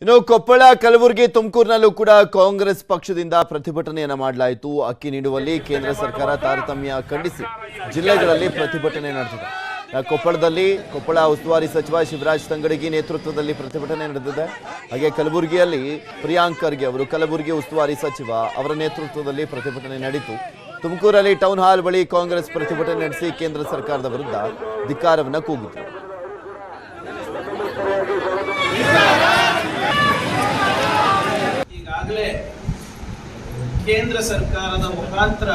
ಇನ್ನು ಕೊಪ್ಪಳ, ಕಲಬುರಗಿ, ತುಮಕೂರಿನಲ್ಲೂ ಕೂಡ ಕಾಂಗ್ರೆಸ್ ಪಕ್ಷದಿಂದ ಪ್ರತಿಭಟನೆಯನ್ನ ಮಾಡಲಾಯಿತು. ಅಕ್ಕಿ ನೀಡುವಲ್ಲಿ ಕೇಂದ್ರ ಸರ್ಕಾರ ತಾರತಮ್ಯ ಖಂಡಿಸಿ ಜಿಲ್ಲೆಗಳಲ್ಲಿ ಪ್ರತಿಭಟನೆ ನಡೆದಿದೆ. ಕೊಪ್ಪಳ ಉಸ್ತುವಾರಿ ಸಚಿವ ಶಿವರಾಜ್ ತಂಗಡಗಿ ನೇತೃತ್ವದಲ್ಲಿ ಪ್ರತಿಭಟನೆ ನಡೆದಿದೆ. ಹಾಗೆ ಕಲಬುರಗಿಯಲ್ಲಿ ಪ್ರಿಯಾಂಕ್ ಖರ್ಗೆ ಅವರು ಕಲಬುರಗಿ ಉಸ್ತುವಾರಿ ಸಚಿವ ಅವರ ನೇತೃತ್ವದಲ್ಲಿ ಪ್ರತಿಭಟನೆ ನಡೆಯಿತು. ತುಮಕೂರಲ್ಲಿ ಟೌನ್ ಹಾಲ್ ಬಳಿ ಕಾಂಗ್ರೆಸ್ ಪ್ರತಿಭಟನೆ ನಡೆಸಿ ಕೇಂದ್ರ ಸರ್ಕಾರದ ವಿರುದ್ಧ ಧಿಕ್ಕಾರವನ್ನು ಕೂಗಿತು. ಈಗಾಗಲೇ ಕೇಂದ್ರ ಸರ್ಕಾರದ ಮುಖಾಂತರ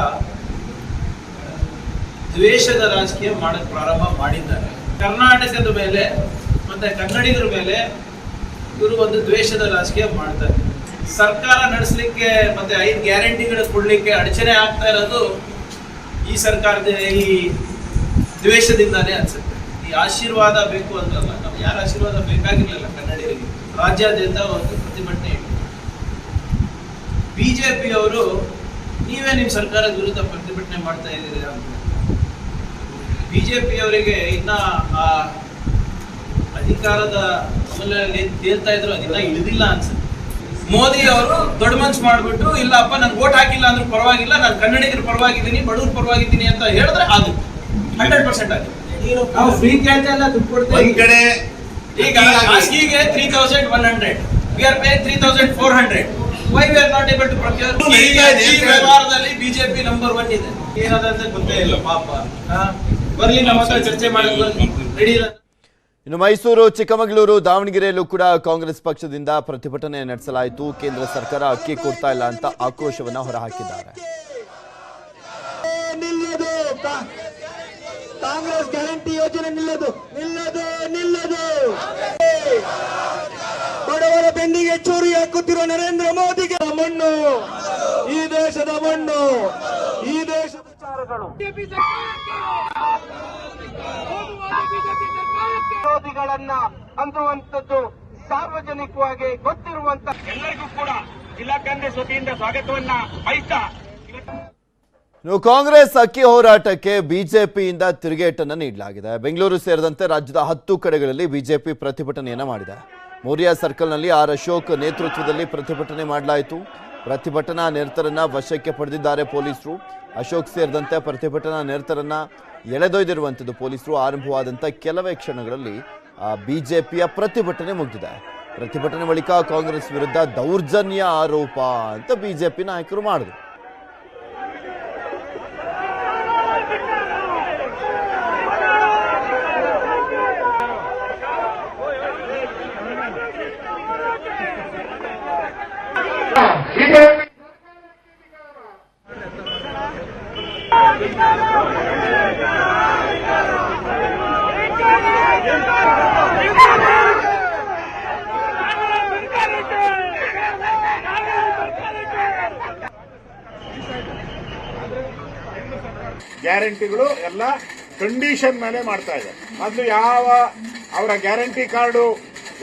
ದ್ವೇಷದ ರಾಜಕೀಯ ಮಾಡಕ್ಕೆ ಪ್ರಾರಂಭ ಮಾಡಿದ್ದಾರೆ. ಕರ್ನಾಟಕದ ಮೇಲೆ ಮತ್ತೆ ಕನ್ನಡಿಗರ ಮೇಲೆ ಇವರು ಒಂದು ದ್ವೇಷದ ರಾಜಕೀಯ ಮಾಡ್ತಾರೆ. ಸರ್ಕಾರ ನಡೆಸಲಿಕ್ಕೆ ಮತ್ತೆ 5 ಗ್ಯಾರಂಟಿಗಳು ಕೊಡ್ಲಿಕ್ಕೆ ಅಡಚಣೆ ಆಗ್ತಾ ಇರೋದು ಈ ಸರ್ಕಾರದ ಈ ದ್ವೇಷದಿಂದಾನೇ ಅನ್ಸುತ್ತೆ. ಈ ಆಶೀರ್ವಾದ ಬೇಕು ಅಂತಲ್ಲ, ನಾವು ಯಾರ ಆಶೀರ್ವಾದ ಬೇಕಾಗಿರ್ಲಿಲ್ಲ ಕನ್ನಡಿಗರಿಗೆ. ರಾಜ್ಯಾದ್ಯಂತ ಒಂದು ಪ್ರತಿಭಟನೆ ಇತ್ತು. ಬಿಜೆಪಿ ಅವರು ನೀವೇ ನಿಮ್ಮ ಸರ್ಕಾರದ ವಿರುದ್ಧ ಪ್ರತಿಭಟನೆ ಮಾಡ್ತಾ ಇದ್ದೀರಿ ಅಂತ. ಬಿಜೆಪಿ ಅವರಿಗೆ ಇನ್ನ ಆ ಅಧಿಕಾರದ ಅಮಲಲ್ಲಿ ತೇಲ್ತಾ ಇದ್ರು, ಅದನ್ನ ಇಳಿದಿಲ್ಲ ಅನ್ಸುತ್ತೆ. ಮೋದಿ ಅವರು ದೊಡ್ಡ ಮನ್ಸು ಮಾಡ್ಬಿಟ್ಟು ಇಲ್ಲಪ್ಪ ನನ್ಗೆ ವೋಟ್ ಹಾಕಿಲ್ಲ ಅಂದ್ರೂ ಪರವಾಗಿಲ್ಲ, ನಾನು ಕನ್ನಡಿಗರ ಪರವಾಗಿದ್ದೀನಿ, ಬಡವ್ರ ಪರವಾಗಿದ್ದೀನಿ ಅಂತ ಹೇಳಿದ್ರೆ ಅದು 100% ಆಗುತ್ತೆ. ನಾವು ಫ್ರೀ ಕ್ಯಾಚ್ ಎಲ್ಲ ದುಡ್ಡು ಕೊಡ್ತೇವೆ. ಈಗ ಖಾಸಗಿಗೆ 3100, we are paying 3400. Why we are not able to procure? ಈ ವ್ಯವಹಾರದಲ್ಲಿ ಬಿಜೆಪಿ ನಂಬರ್ 1 ಇದೆ. ಏನಾದಂತ ಗೊತ್ತೇ ಇಲ್ಲ ಪಾಪ. ಬರ್ಲಿ ನಮ್ಮ ಹತ್ರ ಚರ್ಚೆ ಮಾಡಲು ರೆಡಿ ಇಲ್ಲ. ಇನ್ನು ಮೈಸೂರು, ಚಿಕ್ಕಮಗಳೂರು, ದಾವಣಗೆರೆಯಲ್ಲೂ ಕೂಡ ಕಾಂಗ್ರೆಸ್ ಪಕ್ಷದಿಂದ ಪ್ರತಿಭಟನೆ ನಡೆಸಲಾಯಿತು. ಕೇಂದ್ರ ಸರ್ಕಾರ ಅಕ್ಕಿ ಕೊಡ್ತಾ ಇಲ್ಲ ಅಂತ ಆಕ್ರೋಶವನ್ನ ಹೊರಹಾಕಿದ್ದಾರೆ. ಕಾಂಗ್ರೆಸ್ ಗ್ಯಾರಂಟಿ ಯೋಜನೆ ನಿಲ್ಲದು. ಬಡವರ ಬೆನ್ನಿಗೆ ಚೂರಿ ಹಾಕುತ್ತಿರುವ ನರೇಂದ್ರ ಮೋದಿಗೆ ಮಣ್ಣು, ಈ ದೇಶದ ಮಣ್ಣು, ಈ ದೇಶದ ವಿಚಾರಗಳು ವಿರೋಧಿಗಳನ್ನ ಅಂತುವಂಥದ್ದು ಸಾರ್ವಜನಿಕವಾಗಿ ಗೊತ್ತಿರುವಂತ ಎಲ್ಲರಿಗೂ ಕೂಡ ಜಿಲ್ಲಾ ಕಾಂಗ್ರೆಸ್ ವತಿಯಿಂದ ಸ್ವಾಗತವನ್ನ ಬಯಸ್ತಾ, ಕಾಂಗ್ರೆಸ್ ಅಕ್ಕಿ ಹೋರಾಟಕ್ಕೆ ಬಿಜೆಪಿಯಿಂದ ತಿರುಗೇಟನ್ನು ನೀಡಲಾಗಿದೆ. ಬೆಂಗಳೂರು ಸೇರಿದಂತೆ ರಾಜ್ಯದ 10 ಕಡೆಗಳಲ್ಲಿ ಬಿಜೆಪಿ ಪ್ರತಿಭಟನೆಯನ್ನ ಮಾಡಿದೆ. ಮೌರ್ಯ ಸರ್ಕಲ್ನಲ್ಲಿ ಆರ್ ಅಶೋಕ್ ನೇತೃತ್ವದಲ್ಲಿ ಪ್ರತಿಭಟನೆ ಮಾಡಲಾಯಿತು. ಪ್ರತಿಭಟನಾ ನಿರತರನ್ನ ವಶಕ್ಕೆ ಪಡೆದಿದ್ದಾರೆ ಪೊಲೀಸರು. ಅಶೋಕ್ ಸೇರಿದಂತೆ ಪ್ರತಿಭಟನಾ ನಿರತರನ್ನ ಎಳೆದೊಯ್ದಿರುವಂಥದ್ದು ಪೊಲೀಸರು. ಆರಂಭವಾದಂಥ ಕೆಲವೇ ಕ್ಷಣಗಳಲ್ಲಿ ಬಿಜೆಪಿಯ ಪ್ರತಿಭಟನೆ ಮುಗಿದಿದೆ. ಪ್ರತಿಭಟನೆ ಬಳಿಕ ಕಾಂಗ್ರೆಸ್ ವಿರುದ್ಧ ದೌರ್ಜನ್ಯ ಆರೋಪ ಅಂತ ಬಿಜೆಪಿ ನಾಯಕರು ಮಾಡಿದರು. ಗ್ಯಾರಂಟಿಗಳು ಎಲ್ಲ ಕಂಡೀಷನ್ ಮೇಲೆ ಮಾಡ್ತಾ ಇದೆ. ಮೊದಲು ಯಾವ ಅವರ ಗ್ಯಾರಂಟಿ ಕಾರ್ಡು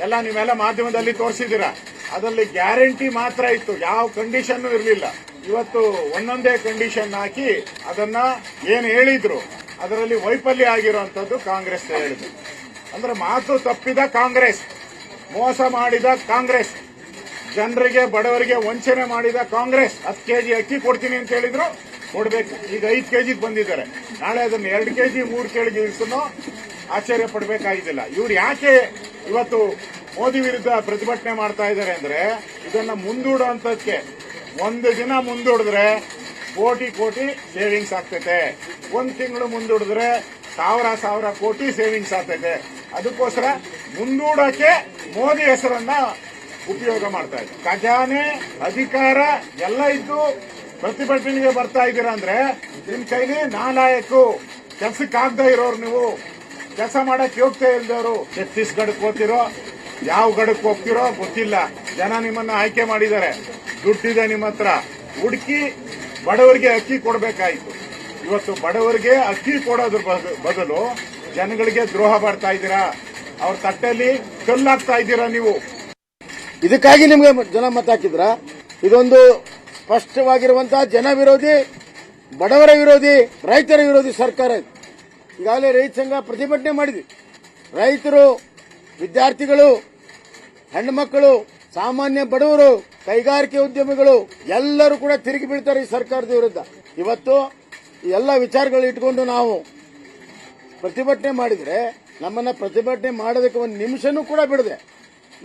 ಎಲ್ಲ ನೀವೆಲ್ಲ ಮಾಧ್ಯಮದಲ್ಲಿ ತೋರಿಸಿದ್ದೀರಾ, ಅದರಲ್ಲಿ ಗ್ಯಾರಂಟಿ ಮಾತ್ರ ಇತ್ತು, ಯಾವ ಕಂಡೀಷನ್ ಇರಲಿಲ್ಲ. ಇವತ್ತು ಒಂದೊಂದೇ ಕಂಡೀಷನ್ ಹಾಕಿ ಅದನ್ನ ಏನು ಹೇಳಿದ್ರು ಅದರಲ್ಲಿ ವೈಫಲ್ಯ ಆಗಿರುವಂತದ್ದು ಕಾಂಗ್ರೆಸ್ ಹೇಳಿದ್ರು. ಅಂದ್ರೆ ಮಾತು ತಪ್ಪಿದ ಕಾಂಗ್ರೆಸ್, ಮೋಸ ಮಾಡಿದ ಕಾಂಗ್ರೆಸ್, ಜನರಿಗೆ ಬಡವರಿಗೆ ವಂಚನೆ ಮಾಡಿದ ಕಾಂಗ್ರೆಸ್. 10 ಕೆಜಿ ಅಕ್ಕಿ ಕೊಡ್ತೀನಿ ಅಂತ ಹೇಳಿದ್ರು, ಕೊಡಬೇಕು. ಈಗ 5 ಕೆಜಿ ಬಂದಿದ್ದಾರೆ, ನಾಳೆ ಅದನ್ನು 2 ಕೆಜಿ 3 ಕೆಜಿ ಇಳಿಸೋ ಆಶ್ಚರ್ಯ ಪಡಬೇಕಾಗಿದ್ದಿಲ್ಲ. ಇವ್ರು ಯಾಕೆ ಇವತ್ತು ಮೋದಿ ವಿರುದ್ಧ ಪ್ರತಿಭಟನೆ ಮಾಡ್ತಾ ಇದ್ದಾರೆ ಅಂದ್ರೆ, ಇದನ್ನ ಮುಂದೂಡುವಂತಕ್ಕೆ 1 ದಿನ ಮುಂದೂಡಿದ್ರೆ ಕೋಟಿ ಸೇವಿಂಗ್ಸ್ ಆಗ್ತೈತೆ, 1 ತಿಂಗಳು ಮುಂದೂಡಿದ್ರೆ 1000 ಕೋಟಿ ಸೇವಿಂಗ್ಸ್ ಆಗ್ತೈತೆ. ಅದಕ್ಕೋಸ್ಕರ ಮುಂದೂಡಕ್ಕೆ ಮೋದಿ ಹೆಸರನ್ನ ಉಪಯೋಗ ಮಾಡ್ತಾ ಇದ್ದಾರೆ. ಖಜಾನೆ, ಅಧಿಕಾರ ಎಲ್ಲ ಇದ್ದು ಪ್ರತಿಭಟನೆಗೆ ಬರ್ತಾ ಇದ್ದೀರಾ ಅಂದ್ರೆ ನಿಮ್ ಕೈಲಿ ನಾಲಾಯಕು, ಕೆಲ್ಸಕ್ಕಾಗದೇ ಇರೋರು, ನೀವು ಕೆಲಸ ಮಾಡಕ್ ಯೋಗ್ಯತೆ ಇಲ್ದವರು. ಛತ್ತೀಸ್ಗಢಕ್ಕೆ ಹೋಗ್ತಿರೋ, ಯಾವ ಗಡಕ್ಕೆ ಹೋಗ್ತಿರೋ ಗೊತ್ತಿಲ್ಲ. ಜನ ನಿಮ್ಮನ್ನ ಆಯ್ಕೆ ಮಾಡಿದ್ದಾರೆ, ದುಡ್ಡಿದೆ ನಿಮ್ಮ ಹತ್ರ, ಹುಡುಕಿ ಬಡವರಿಗೆ ಅಕ್ಕಿ ಕೊಡಬೇಕಾಯ್ತು. ಇವತ್ತು ಬಡವರಿಗೆ ಅಕ್ಕಿ ಕೊಡೋದ್ರ ಬದಲು ಜನಗಳಿಗೆ ದ್ರೋಹ ಮಾಡ್ತಾ ಇದ್ದೀರಾ, ಅವ್ರ ತಟ್ಟೆಯಲ್ಲಿ ಕಲ್ಲಾಗ್ತಾ ಇದ್ದೀರಾ ನೀವು. ಇದಕ್ಕಾಗಿ ನಿಮ್ಗೆ ಜನ ಮತ ಹಾಕಿದ್ರ? ಇದೊಂದು ಸ್ಪಷ್ಟವಾಗಿರುವಂತಹ ಜನ ವಿರೋಧಿ, ಬಡವರ ವಿರೋಧಿ, ರೈತರ ವಿರೋಧಿ ಸರ್ಕಾರ. ಈಗಾಗಲೇ ರೈತ ಸಂಘ ಪ್ರತಿಭಟನೆ ಮಾಡಿದ್ವಿ. ರೈತರು, ವಿದ್ಯಾರ್ಥಿಗಳು, ಹೆಣ್ಣು ಮಕ್ಕಳು ಸಾಮಾನ್ಯ ಬಡವರು, ಕೈಗಾರಿಕೆ ಉದ್ಯಮಿಗಳು ಎಲ್ಲರೂ ಕೂಡ ತಿರುಗಿ ಬೀಳ್ತಾರೆ ಈ ಸರ್ಕಾರದ ವಿರುದ್ಧ. ಇವತ್ತು ಈ ಎಲ್ಲ ವಿಚಾರಗಳು ಇಟ್ಕೊಂಡು ನಾವು ಪ್ರತಿಭಟನೆ ಮಾಡಿದ್ರೆ ನಮ್ಮನ್ನ ಪ್ರತಿಭಟನೆ ಮಾಡೋದಕ್ಕೆ ಒಂದು ನಿಮಿಷನೂ ಕೂಡ ಬಿಡದೆ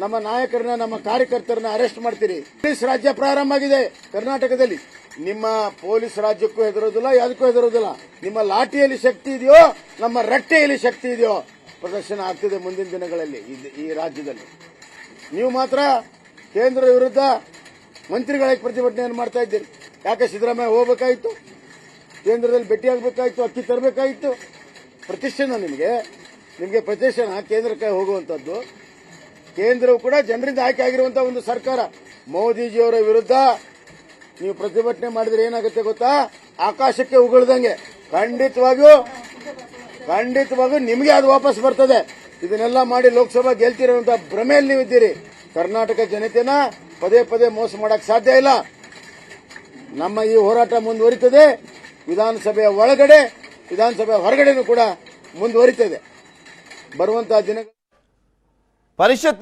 ನಮ್ಮ ನಾಯಕರನ್ನ, ನಮ್ಮ ಕಾರ್ಯಕರ್ತರನ್ನ ಅರೆಸ್ಟ್ ಮಾಡ್ತೀರಿ. ಪೊಲೀಸ್ ರಾಜ್ಯ ಪ್ರಾರಂಭ ಆಗಿದೆ ಕರ್ನಾಟಕದಲ್ಲಿ. ನಿಮ್ಮ ಪೊಲೀಸ್ ರಾಜ್ಯಕ್ಕೂ ಹೆದರೋದಿಲ್ಲ, ಯಾವುದಕ್ಕೂ ಹೆದರೋದಿಲ್ಲ. ನಿಮ್ಮ ಲಾಠಿಯಲ್ಲಿ ಶಕ್ತಿ ಇದೆಯೋ, ನಮ್ಮ ರಟ್ಟೆಯಲ್ಲಿ ಶಕ್ತಿ ಇದೆಯೋ ಪ್ರದರ್ಶನ ಆಗ್ತಿದೆ ಮುಂದಿನ ದಿನಗಳಲ್ಲಿ ಈ ರಾಜ್ಯದಲ್ಲಿ. ನೀವು ಮಾತ್ರ ಕೇಂದ್ರದ ವಿರುದ್ಧ ಮಂತ್ರಿಗಳಿಗೆ ಪ್ರತಿಭಟನೆಯನ್ನು ಮಾಡ್ತಾ ಇದ್ದೀರಿ. ಯಾಕೆ ಸಿದ್ದರಾಮಯ್ಯ ಹೋಗಬೇಕಾಯಿತು, ಕೇಂದ್ರದಲ್ಲಿ ಭೇಟಿಯಾಗಬೇಕಾಯಿತು, ಅಕ್ಕಿ ತರಬೇಕಾಯಿತು? ಪ್ರತಿಷ್ಠೆನ ನಿಮಗೆ ಪ್ರತಿಷ್ಠೆನ ಕೇಂದ್ರಕ್ಕೆ ಹೋಗುವಂತದ್ದು? ಕೇಂದ್ರವು ಕೂಡ ಜನರಿಂದ ಆಯ್ಕೆ ಆಗಿರುವಂತಹ ಒಂದು ಸರ್ಕಾರ. ಮೋದಿಜಿಯವರ ವಿರುದ್ಧ ನೀವು ಪ್ರತಿಭಟನೆ ಮಾಡಿದ್ರೆ ಏನಾಗುತ್ತೆ ಗೊತ್ತಾ? ಆಕಾಶಕ್ಕೆ ಉಗುಳ್ದಂಗೆ ಖಂಡಿತವಾಗಿಯೂ ನಿಮಗೆ ಅದು ವಾಪಸ್ ಬರ್ತದೆ. ಇದನ್ನೆಲ್ಲ ಮಾಡಿ ಲೋಕಸಭಾ ಗೆಲ್ತಿರುವಂತಹ ಭ್ರಮೆಯಲ್ಲಿ ನೀವಿದ್ದೀರಿ. ಕರ್ನಾಟಕ ಜನತೆನ ಪದೇ ಪದೇ ಮೋಸ ಮಾಡಕ್ ಸಾಧ್ಯ ಇಲ್ಲ. ನಮ್ಮ ಈ ಹೋರಾಟ ಮುಂದುವರಿತದೆ. ವಿಧಾನಸಭೆಯ ಒಳಗಡೆ, ವಿಧಾನಸಭೆಯ ಹೊರಗಡೆನೂ ಕೂಡ ಮುಂದುವರಿತದೆ. ಬರುವಂತಹ ದಿನಗಳು ಪರಿಷತ್